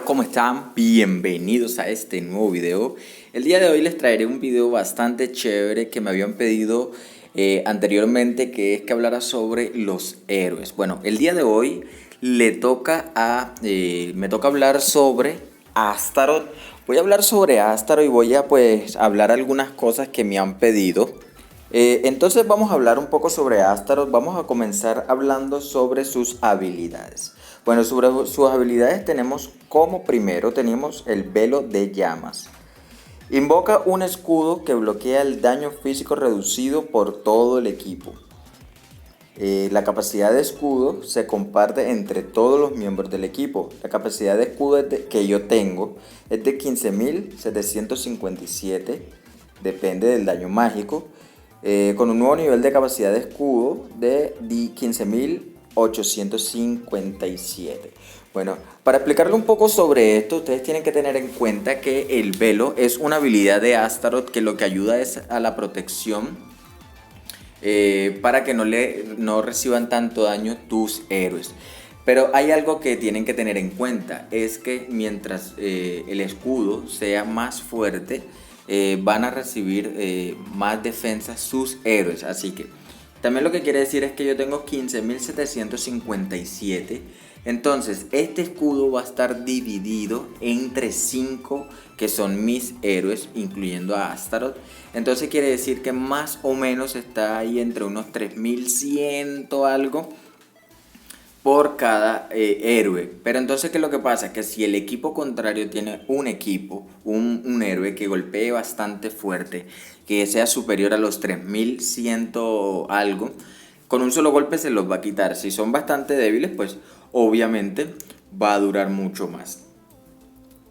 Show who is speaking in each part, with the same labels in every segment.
Speaker 1: ¿cómo están? Bienvenidos a este nuevo video. El día de hoy les traeré un video bastante chévere que me habían pedido anteriormente, que es que hablara sobre los héroes. Bueno, el día de hoy me toca hablar sobre Astaroth. Voy a hablar sobre Astaroth y voy a hablar algunas cosas que me han pedido. Entonces vamos a hablar un poco sobre Astaroth. Vamos a comenzar hablando sobre sus habilidades. Bueno, sobre sus habilidades tenemos como primero tenemos el velo de llamas. Invoca un escudo que bloquea el daño físico reducido por todo el equipo. La capacidad de escudo se comparte entre todos los miembros del equipo. La capacidad de escudo que yo tengo es de 15.757, depende del daño mágico, con un nuevo nivel de capacidad de escudo de 15.857. Bueno, para explicarle un poco sobre esto, ustedes tienen que tener en cuenta que el velo es una habilidad de Astaroth que lo que ayuda es a la protección, para que no reciban tanto daño tus héroes. Pero hay algo que tienen que tener en cuenta, es que mientras el escudo sea más fuerte, van a recibir más defensa sus héroes. Así que también lo que quiere decir es que yo tengo 15.757. Entonces este escudo va a estar dividido entre 5 que son mis héroes, incluyendo a Astaroth. Entonces quiere decir que más o menos está ahí entre unos 3.100 algo por cada héroe. Pero entonces, ¿qué es lo que pasa? Que si el equipo contrario tiene un héroe que golpee bastante fuerte, que sea superior a los 3.100 algo, con un solo golpe se los va a quitar. Si son bastante débiles, pues obviamente va a durar mucho más.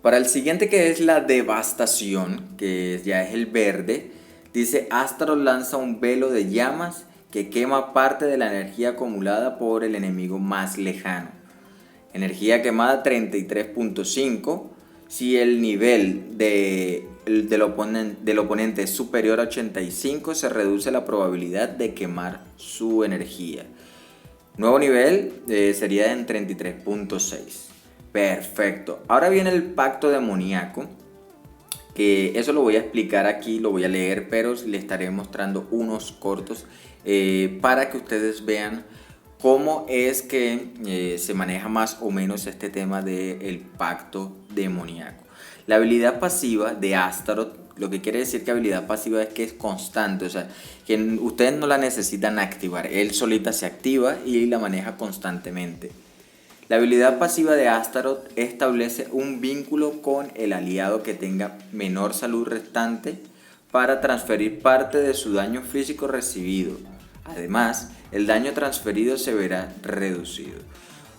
Speaker 1: Para el siguiente, que es la devastación, que ya es el verde, dice: Astaroth lanza un velo de llamas que quema parte de la energía acumulada por el enemigo más lejano. Energía quemada 33.5. Si el nivel del oponente es superior a 85, se reduce la probabilidad de quemar su energía. Nuevo nivel sería en 33.6. Perfecto. Ahora viene el pacto demoníaco, que eso lo voy a explicar aquí, lo voy a leer, pero le estaré mostrando unos cortos para que ustedes vean cómo es que se maneja más o menos este tema del pacto demoníaco. La habilidad pasiva de Astaroth, lo que quiere decir que habilidad pasiva es que es constante, o sea, que ustedes no la necesitan activar, él solita se activa y la maneja constantemente. La habilidad pasiva de Astaroth establece un vínculo con el aliado que tenga menor salud restante para transferir parte de su daño físico recibido. Además, el daño transferido se verá reducido.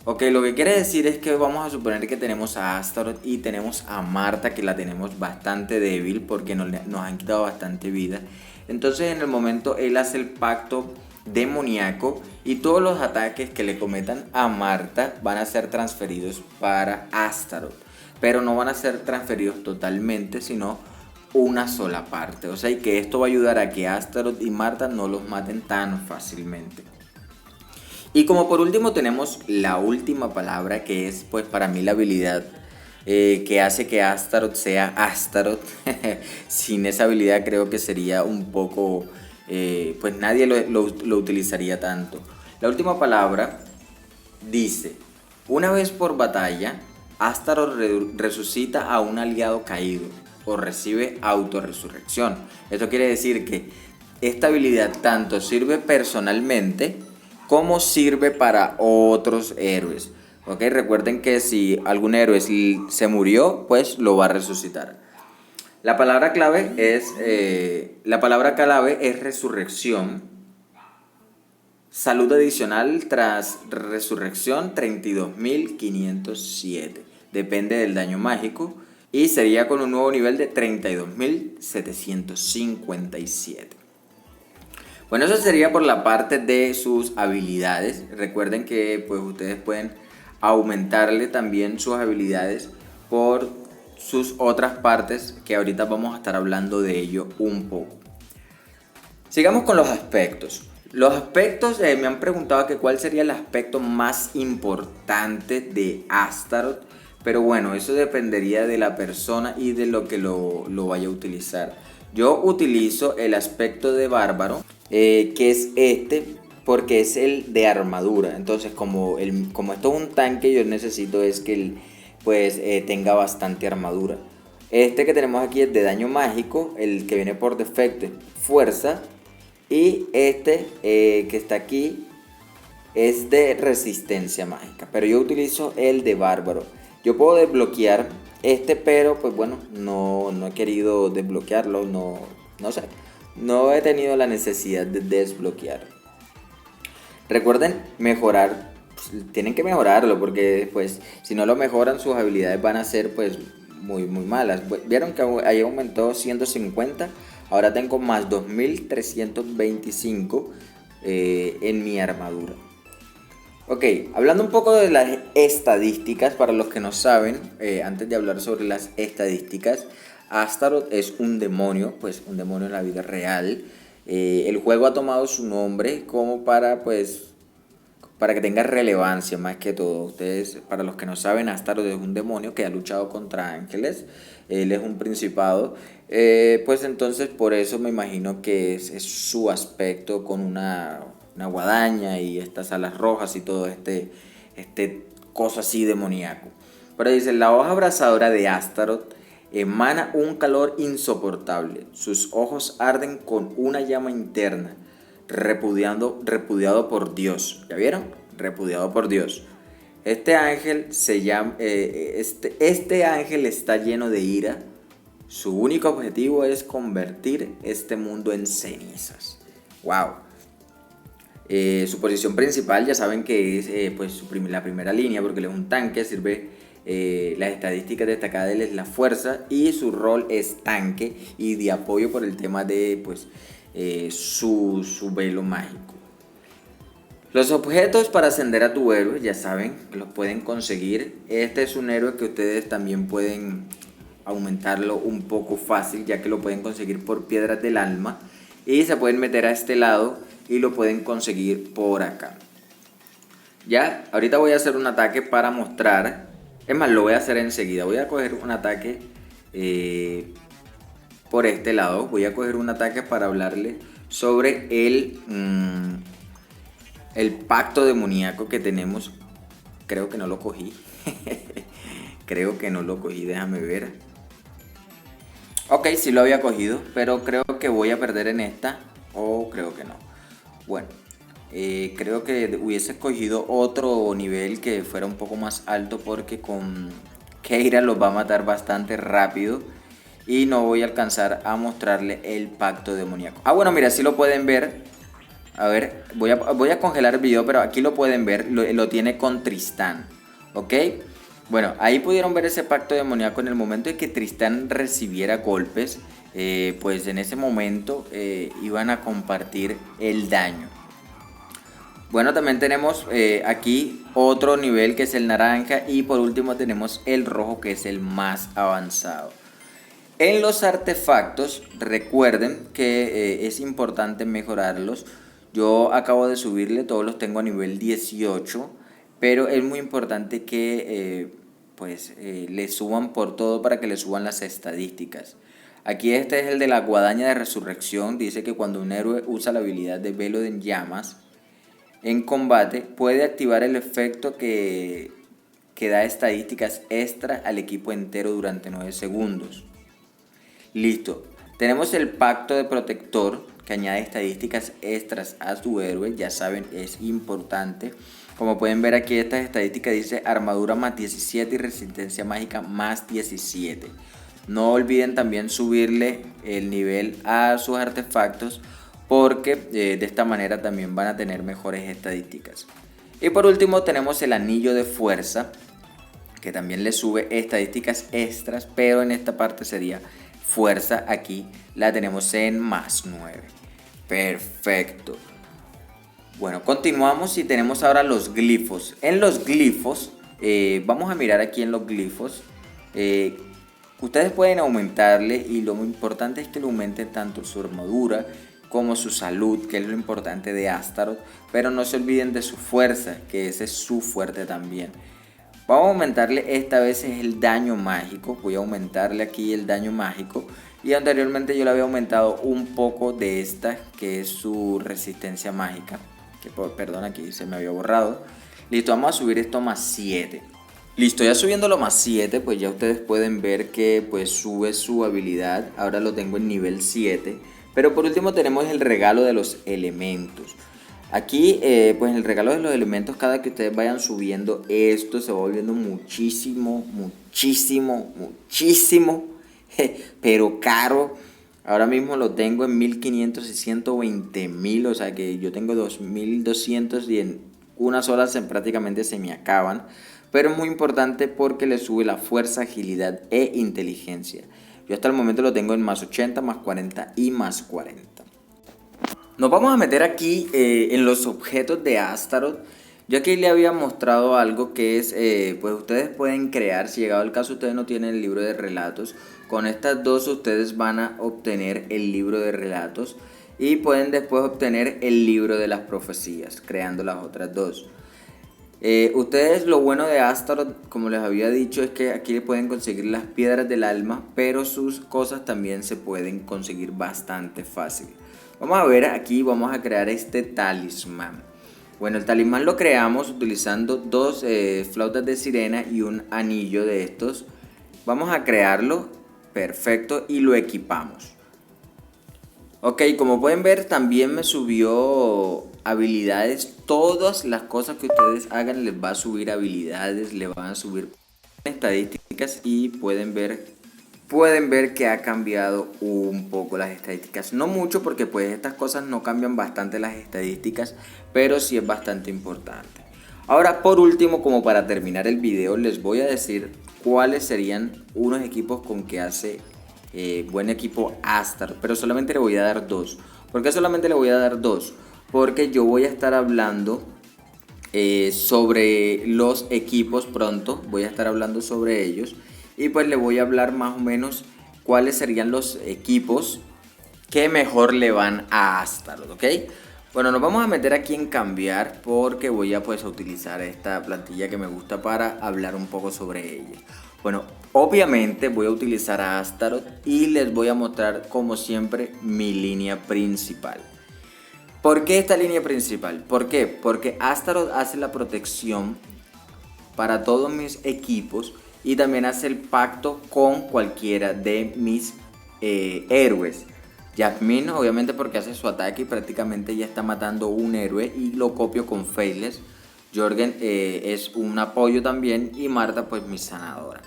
Speaker 1: Ok, lo que quiere decir es que vamos a suponer que tenemos a Astaroth y tenemos a Marta, que la tenemos bastante débil porque nos han quitado bastante vida. Entonces, en el momento él hace el pacto demoníaco y todos los ataques que le cometan a Marta van a ser transferidos para Astaroth, pero no van a ser transferidos totalmente, sino una sola parte. O sea, y que esto va a ayudar a que Astaroth y Marta no los maten tan fácilmente. Y como por último tenemos la última palabra, que es pues para mí la habilidad que hace que Astaroth sea Astaroth. Sin esa habilidad creo que sería un poco, pues nadie lo utilizaría tanto. La última palabra dice: una vez por batalla, Astaroth resucita a un aliado caído o recibe autorresurrección. Esto quiere decir que esta habilidad tanto sirve personalmente como sirve para otros héroes. ¿Ok? Recuerden que si algún héroe se murió, pues lo va a resucitar. La palabra clave es resurrección. Salud adicional tras resurrección 32.507. Depende del daño mágico. Y sería con un nuevo nivel de 32.757. Bueno, eso sería por la parte de sus habilidades. Recuerden que pues ustedes pueden aumentarle también sus habilidades por sus otras partes, que ahorita vamos a estar hablando de ello un poco. Sigamos con los aspectos. Los aspectos, me han preguntado que cuál sería el aspecto más importante de Astaroth pero bueno, eso dependería de la persona y de lo que lo vaya a utilizar. Yo utilizo el aspecto de bárbaro, que es este, porque es el de armadura. Entonces, como esto es un tanque, yo necesito es que él pues tenga bastante armadura. Este que tenemos aquí es de daño mágico, el que viene por defecto es fuerza. Y este que está aquí es de resistencia mágica, pero yo utilizo el de bárbaro. Yo puedo desbloquear este, pero pues bueno, no he querido desbloquearlo, no sé, no he tenido la necesidad de desbloquear. Recuerden mejorar, pues, tienen que mejorarlo porque pues si no lo mejoran sus habilidades van a ser pues muy malas. Vieron que ahí aumentó 150, ahora tengo más 2325 en mi armadura. Ok, hablando un poco de las estadísticas, para los que no saben, antes de hablar sobre las estadísticas, Astaroth es un demonio, pues un demonio en la vida real. El juego ha tomado su nombre como para que tenga relevancia más que todo. Ustedes, para los que no saben, Astaroth es un demonio que ha luchado contra ángeles. Él es un principado. Pues entonces por eso me imagino que es su aspecto con una guadaña y estas alas rojas y todo este cosa así demoníaco. Pero dice, la hoja abrasadora de Astaroth emana un calor insoportable. Sus ojos arden con una llama interna, repudiado por Dios. ¿Ya vieron? Repudiado por Dios. Este ángel se llama, este ángel está lleno de ira. Su único objetivo es convertir este mundo en cenizas. Wow. Su posición principal ya saben que es pues la primera línea, porque él es un tanque, sirve. Las estadísticas destacadas de él es la fuerza y su rol es tanque y de apoyo por el tema de pues su velo mágico. Los objetos para ascender a tu héroe, ya saben, los pueden conseguir. Este es un héroe que ustedes también pueden aumentarlo un poco fácil, ya que lo pueden conseguir por piedras del alma y se pueden meter a este lado y lo pueden conseguir por acá. Ya, ahorita voy a hacer un ataque para mostrar. Es más, lo voy a hacer enseguida. Voy a coger un ataque por este lado. Voy a coger un ataque para hablarle sobre el pacto demoníaco que tenemos. Creo que no lo cogí. Creo que no lo cogí, déjame ver. Ok, sí lo había cogido, pero creo que voy a perder en esta. O creo que no. Bueno, creo que hubiese cogido otro nivel que fuera un poco más alto, porque con Keira los va a matar bastante rápido y no voy a alcanzar a mostrarle el pacto demoníaco. Ah, bueno, mira, si lo pueden ver. A ver, voy a congelar el video, pero aquí lo pueden ver, lo tiene con Tristán, ¿ok? Bueno, ahí pudieron ver ese pacto demoníaco en el momento de que Tristán recibiera golpes. Pues en ese momento iban a compartir el daño. Bueno, también tenemos aquí otro nivel que es el naranja, y por último tenemos el rojo, que es el más avanzado. En los artefactos, recuerden que es importante mejorarlos. Yo acabo de subirle, todos los tengo a nivel 18, pero es muy importante que le suban por todo para que le suban las estadísticas. Aquí este es el de la guadaña de resurrección. Dice que cuando un héroe usa la habilidad de velo en llamas en combate, puede activar el efecto que da estadísticas extra al equipo entero durante 9 segundos. Listo. Tenemos el pacto de protector, que añade estadísticas extras a su héroe. Ya saben, es importante. Como pueden ver aquí, estas estadísticas dice armadura más 17 y resistencia mágica más 17. No olviden también subirle el nivel a sus artefactos, porque de esta manera también van a tener mejores estadísticas. Y por último tenemos el anillo de fuerza, que también le sube estadísticas extras, pero en esta parte sería fuerza. Aquí la tenemos en más 9. Perfecto. Bueno, continuamos y tenemos ahora los glifos. En los glifos, vamos a mirar aquí en los glifos. Ustedes pueden aumentarle, y lo importante es que le aumenten tanto su armadura como su salud, que es lo importante de Astaroth. Pero no se olviden de su fuerza, que ese es su fuerte también. Vamos a aumentarle, esta vez es el daño mágico. Voy a aumentarle aquí el daño mágico. Y anteriormente yo le había aumentado un poco de esta, que es su resistencia mágica. Que perdón, aquí se me había borrado. Listo, vamos a subir esto a más 7. Listo, ya subiéndolo más 7, pues ya ustedes pueden ver que pues sube su habilidad. Ahora lo tengo en nivel 7. Pero por último tenemos el regalo de los elementos. Aquí, pues en el regalo de los elementos, cada que ustedes vayan subiendo esto, se va volviendo muchísimo, pero caro. Ahora mismo lo tengo en 1500 y 120.000, o sea que yo tengo 2200 y en unas horas prácticamente se me acaban. Pero es muy importante porque le sube la fuerza, agilidad e inteligencia. Yo hasta el momento lo tengo en más 80, más 40 y más 40. Nos vamos a meter aquí en los objetos de Astaroth. Yo aquí le había mostrado algo que es, pues ustedes pueden crear, si llegado el caso ustedes no tienen el libro de relatos, con estas dos ustedes van a obtener el libro de relatos y pueden después obtener el libro de las profecías, creando las otras dos. Ustedes, lo bueno de Astaroth, como les había dicho, es que aquí pueden conseguir las piedras del alma, pero sus cosas también se pueden conseguir bastante fácil. Vamos a ver, aquí vamos a crear este talismán. Bueno, el talismán lo creamos utilizando dos flautas de sirena y un anillo de estos. Vamos a crearlo, perfecto, y lo equipamos. Ok, como pueden ver, también me subió habilidades. Todas las cosas que ustedes hagan les va a subir habilidades, les van a subir estadísticas y pueden ver que ha cambiado un poco las estadísticas. No mucho porque pues estas cosas no cambian bastante las estadísticas, pero sí es bastante importante. Ahora por último, como para terminar el video, les voy a decir cuáles serían unos equipos con que hace buen equipo Astaroth, pero solamente le voy a dar dos. ¿Por qué solamente le voy a dar dos? Porque yo voy a estar hablando sobre los equipos pronto, voy a estar hablando sobre ellos. Y pues le voy a hablar más o menos cuáles serían los equipos que mejor le van a Astaroth, ¿ok? Bueno, nos vamos a meter aquí en cambiar porque voy a pues a utilizar esta plantilla que me gusta para hablar un poco sobre ella. Bueno, obviamente voy a utilizar a Astaroth y les voy a mostrar como siempre mi línea principal. ¿Por qué esta línea principal? ¿Por qué? Porque Astaroth hace la protección para todos mis equipos y también hace el pacto con cualquiera de mis héroes. Jasmine obviamente porque hace su ataque y prácticamente ya está matando un héroe y lo copio con Faithless. Jorgen es un apoyo también y Marta pues mi sanadora.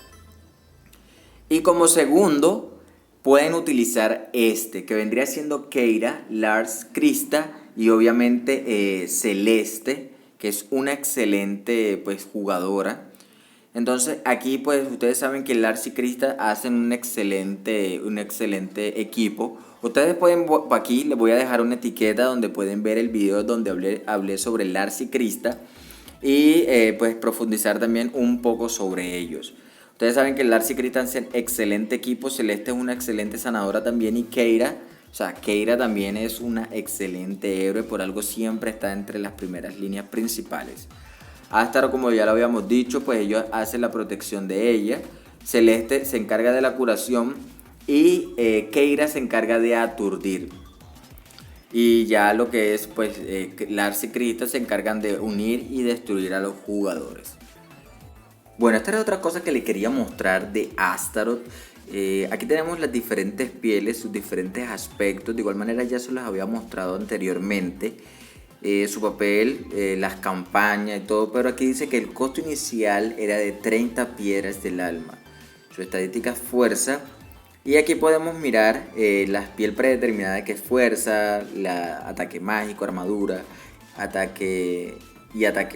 Speaker 1: Y como segundo pueden utilizar este que vendría siendo Keira, Lars, Krista y obviamente Celeste, que es una excelente pues jugadora. Entonces aquí pues ustedes saben que Lars y Krista hacen un excelente equipo. Ustedes pueden, aquí les voy a dejar una etiqueta donde pueden ver el video donde hablé sobre Lars y Krista y pues profundizar también un poco sobre ellos. Ustedes saben que Lars y Krista hacen excelente equipo, Celeste es una excelente sanadora también y Keira, o sea, Keira también es una excelente héroe, por algo siempre está entre las primeras líneas principales. Astaroth, como ya lo habíamos dicho, pues ellos hacen la protección de ella. Celeste se encarga de la curación y Keira se encarga de aturdir. Y ya lo que es, pues Lars y Krista se encargan de unir y destruir a los jugadores. Bueno, esta era otra cosa que le quería mostrar de Astaroth. Aquí tenemos las diferentes pieles, sus diferentes aspectos. De igual manera ya se los había mostrado anteriormente. Su papel, las campañas y todo, pero aquí dice que el costo inicial era de 30 piedras del alma. Su estadística es fuerza y aquí podemos mirar la piel predeterminada que es fuerza, ataque mágico, armadura, ataque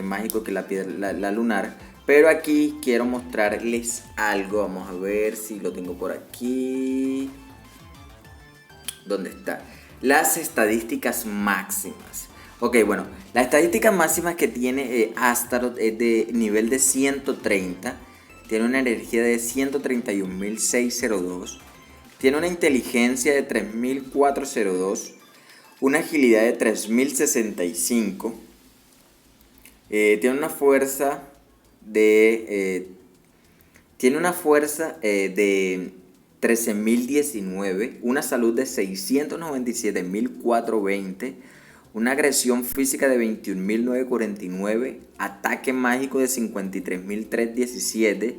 Speaker 1: mágico que es la lunar. Pero aquí quiero mostrarles algo, vamos a ver si lo tengo por aquí. ¿Dónde está? Las estadísticas máximas. Ok, bueno, las estadísticas máximas que tiene Astaroth es de nivel de 130. Tiene una energía de 131.602. Tiene una inteligencia de 3.402. Una agilidad de 3.065. Tiene una fuerza tiene una fuerza de 13.019, una salud de 697.420, una agresión física de 21.949, ataque mágico de 53.317,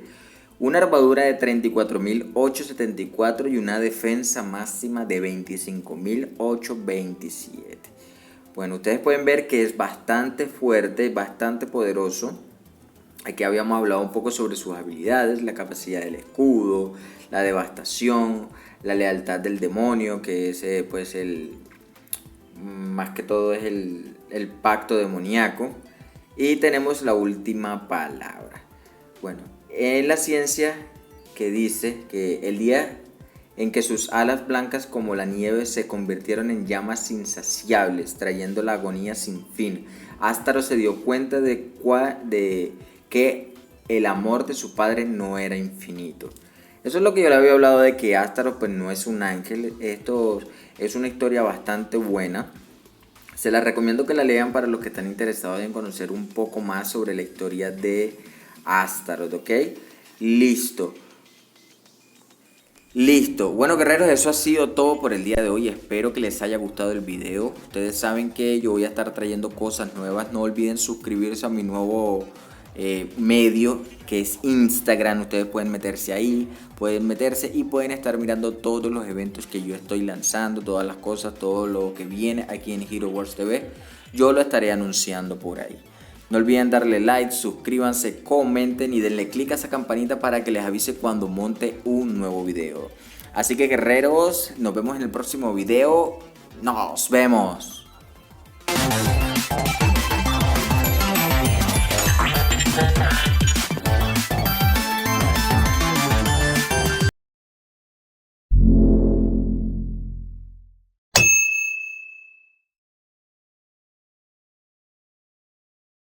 Speaker 1: una armadura de 34.874 y una defensa máxima de 25.827. Bueno, ustedes pueden ver que es bastante fuerte, bastante poderoso. Aquí habíamos hablado un poco sobre sus habilidades, la capacidad del escudo, la devastación, la lealtad del demonio, que es pues más que todo es el pacto demoníaco. Y tenemos la última palabra. Bueno, en la ciencia que dice que el día en que sus alas blancas como la nieve se convirtieron en llamas insaciables, trayendo la agonía sin fin, Astaroth se dio cuenta de que el amor de su padre no era infinito. Eso es lo que yo le había hablado, de que Astaroth pues no es un ángel. Esto es una historia bastante buena. Se la recomiendo que la lean para los que están interesados en conocer un poco más sobre la historia de Astaroth, ¿ok? Listo. Bueno, guerreros, eso ha sido todo por el día de hoy. Espero que les haya gustado el video. Ustedes saben que yo voy a estar trayendo cosas nuevas. No olviden suscribirse a mi nuevo medio, que es Instagram. Ustedes pueden meterse ahí, pueden meterse y pueden estar mirando todos los eventos que yo estoy lanzando, todas las cosas, todo lo que viene aquí en Hero Wars TV. Yo lo estaré anunciando por ahí. No olviden darle like, suscríbanse, comenten y denle click a esa campanita para que les avise cuando monte un nuevo video. Así que guerreros, nos vemos en el próximo video. Nos vemos.